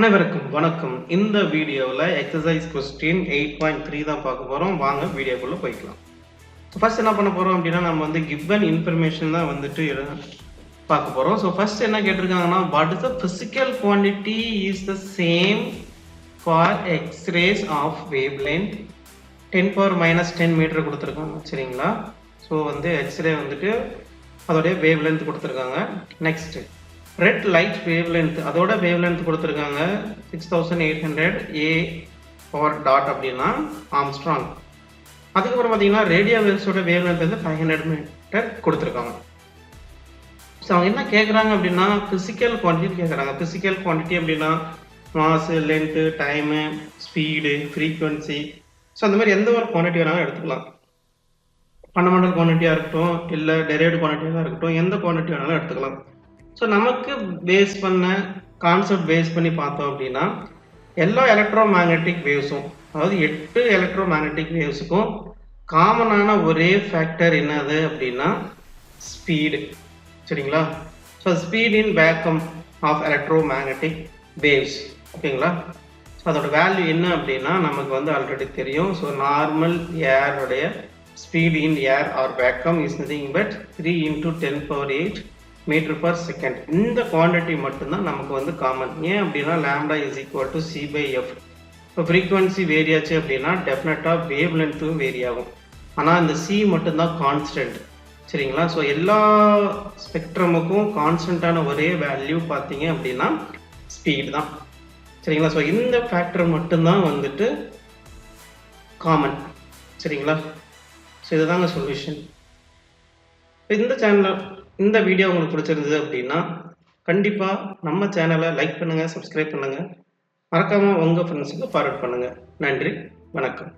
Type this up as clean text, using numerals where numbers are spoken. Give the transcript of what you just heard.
அனைவருக்கும் வணக்கம். இந்த வீடியோவில் எக்ஸசைஸ் கொஸ்டின் 8.3 தான் பார்க்க போகிறோம். வாங்க வீடியோக்குள்ளே போய்க்கலாம். ஃபர்ஸ்ட் என்ன பண்ண போகிறோம் அப்படின்னா, நம்ம வந்து கிவன் இன்ஃபர்மேஷன் தான் வந்துட்டு பார்க்க போகிறோம். ஸோ ஃபர்ஸ்ட் என்ன கேட்டிருக்காங்கன்னா, what is the physical quantity is the same for x-rays of wavelength 10⁻⁻10 metre கொடுத்துருக்காங்க. சரிங்களா? ஸோ வந்து எக்ஸ்ரே வந்துட்டு அதோடைய வேவ் லென்த் கொடுத்துருக்காங்க. Next red light wavelength, அதோட வேவ் லென்த் கொடுத்துருக்காங்க 6800 a பவர் டாட் அப்படின்னா ஆம்ஸ்ட்ராங். அதுக்கப்புறம் பார்த்தீங்கன்னா ரேடியோ வேவ்ஸோட வேவ் லென்த் வந்து 500 மீட்டர் கொடுத்துருக்காங்க. ஸோ அவங்க என்ன கேட்குறாங்க அப்படின்னா, ஃபிசிக்கல் குவான்டிட்டி கேட்குறாங்க. ஃபிசிக்கல் குவான்டிட்டி அப்படின்னா mass, length, time, speed, frequency, so அந்த மாதிரி எந்த ஒரு குவான்டிட்டி வேணாலும் எடுத்துக்கலாம். ஃபண்டமெண்டல் குவான்டிட்டியாக இருக்கட்டும், இல்லை டெரைவ்டு குவான்டிட்டியாக இருக்கட்டும், எந்த குவான்டிட்டி வேணாலும் எடுத்துக்கலாம். ஸோ நமக்கு பேஸ் பண்ண கான்செப்ட் பேஸ் பண்ணி பார்த்தோம் அப்படின்னா, எல்லா எலக்ட்ரோமேக்னெட்டிக் வேவ்ஸும், அதாவது 8 எலக்ட்ரோமேக்னெட்டிக் வேவ்ஸுக்கும் காமனான ஒரே ஃபேக்டர் என்னது அப்படின்னா ஸ்பீடு. சரிங்களா? So speed in vacuum of electromagnetic waves. ஓகேங்களா? ஸோ அதோட வேல்யூ என்ன அப்படின்னா நமக்கு வந்து ஆல்ரெடி தெரியும். ஸோ நார்மல் ஏருடைய speed in air or vacuum is nothing but 3 × 10⁸ metre per second. இந்த குவான்டிட்டி மட்டும்தான் நமக்கு வந்து காமன். ஏன் அப்படின்னா lambda is equal to c/f. இப்போ ஃப்ரீக்வன்சி வேரி ஆச்சு அப்படின்னா டெஃபினட்டாக வேவ் லென்த்தும் வேரி ஆகும். ஆனால் இந்த c மட்டும்தான் கான்ஸ்டன்ட். சரிங்களா? ஸோ எல்லா ஸ்பெக்ட்ரமுக்கும் கான்ஸ்டன்டான ஒரே வேல்யூ பார்த்தீங்க அப்படின்னா ஸ்பீட் தான். சரிங்களா? ஸோ இந்த ஃபேக்டர் மட்டும்தான் வந்துட்டு காமன். சரிங்களா? ஸோ இதுதாங்க சொல்யூஷன். இந்த சேனலில் இந்த வீடியோ உங்களுக்கு பிடிச்சிருந்தது அப்படின்னா கண்டிப்பாக நம்ம சேனலை லைக் பண்ணுங்கள், சப்ஸ்கிரைப் பண்ணுங்கள், மறக்காமல் உங்கள் ஃப்ரெண்ட்ஸுக்கு ஃபார்வர்ட் பண்ணுங்கள். நன்றி, வணக்கம்.